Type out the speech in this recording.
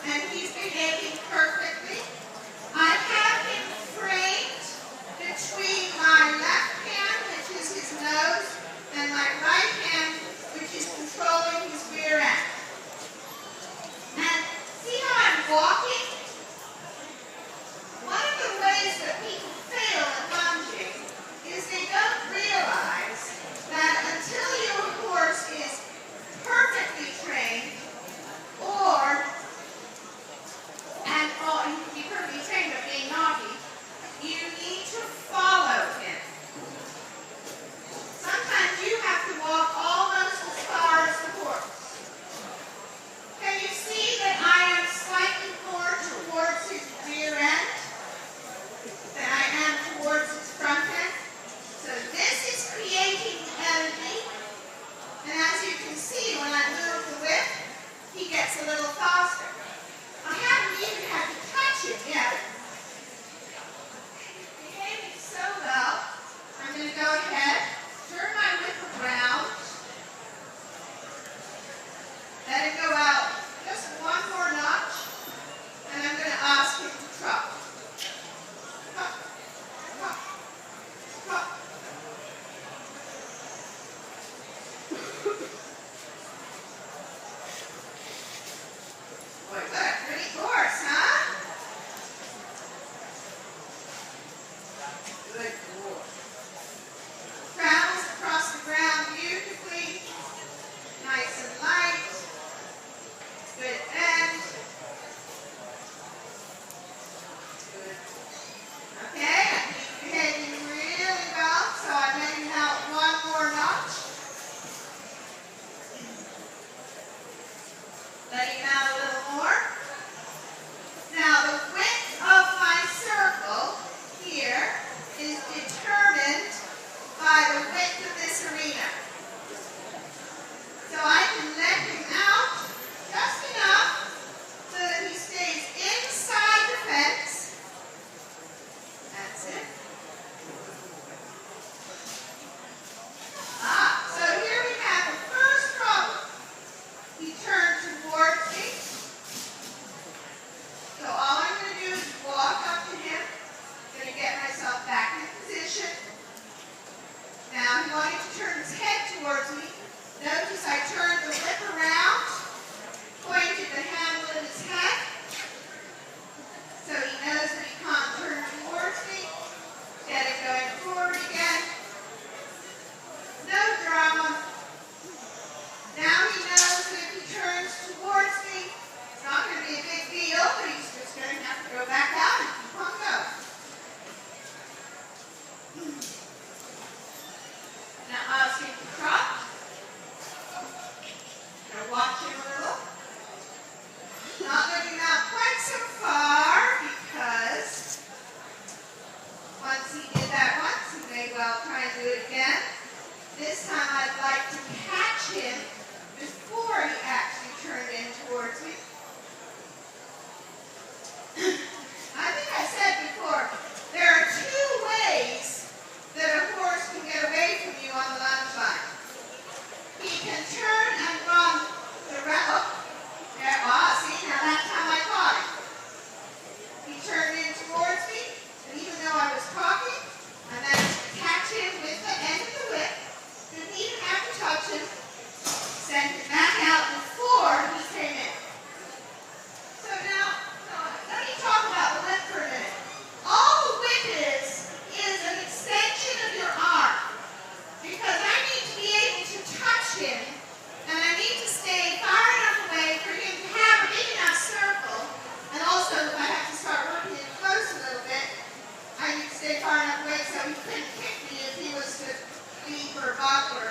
And he's behaving perfectly. I have him framed between my left hand, which is his nose, and my right hand, which is controlling his rear end. And see how I'm walking? One of the ways that people fail at lunging is they don't realize that until your horse is perfectly trained, he can be perfectly trained but being naughty, you need to follow him. Sometimes you have to walk almost as far as the horse. Can you see that I am slightly more towards his rear end than I am towards his front end? So this is creating energy. And as you can see, when I move the whip, he gets a little faster. I haven't even had to touch him yet. He's behaving so well. I'm going to go ahead, turn my whip around, let it go out just one more notch, and I'm going to ask him to trot. Trot, trot, trot. Boy, what a pretty horse, huh? Good boy. Travels across the ground beautifully. Nice and light. Good bend. Good. Okay, he's behaving really well, so I'm letting out one more notch. Letting out a little more. Now the width of my circle here is determined by the width of this arena. So I can let him out just enough so that he stays inside the fence. That's it. So here we have the first problem. He turned towards me. So all I'm going to do is walk up to him. I'm going to get myself back in position. Now he wanted to turn his head towards me. Notice I turned the whip around, pointed the handle at his head. So he knows that he can't turn towards me. Get it going forward again. No drama. Now he knows that if he turns towards me, it's not going to be a big deal, but he's just going to have to go back out and keep on going. Now ask him to trot. Now watch him a little. Not letting him out quite so far because once he did that once, he may well try and do it again. This time I'd like to catch him before he actually turned in towards me. I think I said before, there are two ways that a horse can get away from you on the lunge line. He can turn and run the route. There, see, now that's how I caught him. He turned in towards me, and even though I was talking, I managed to catch him with the end of the whip. Didn't even have to touch him. Sent him back out before he came in. So now, let me talk about the whip for a minute. All the whip is an extension of your arm. Because I need to be able to touch him, and I need to stay far enough away for him to have a big enough circle. And also, if I have to start working him close a little bit, I need to stay far enough away so he couldn't kick me if he was to leave for a buck or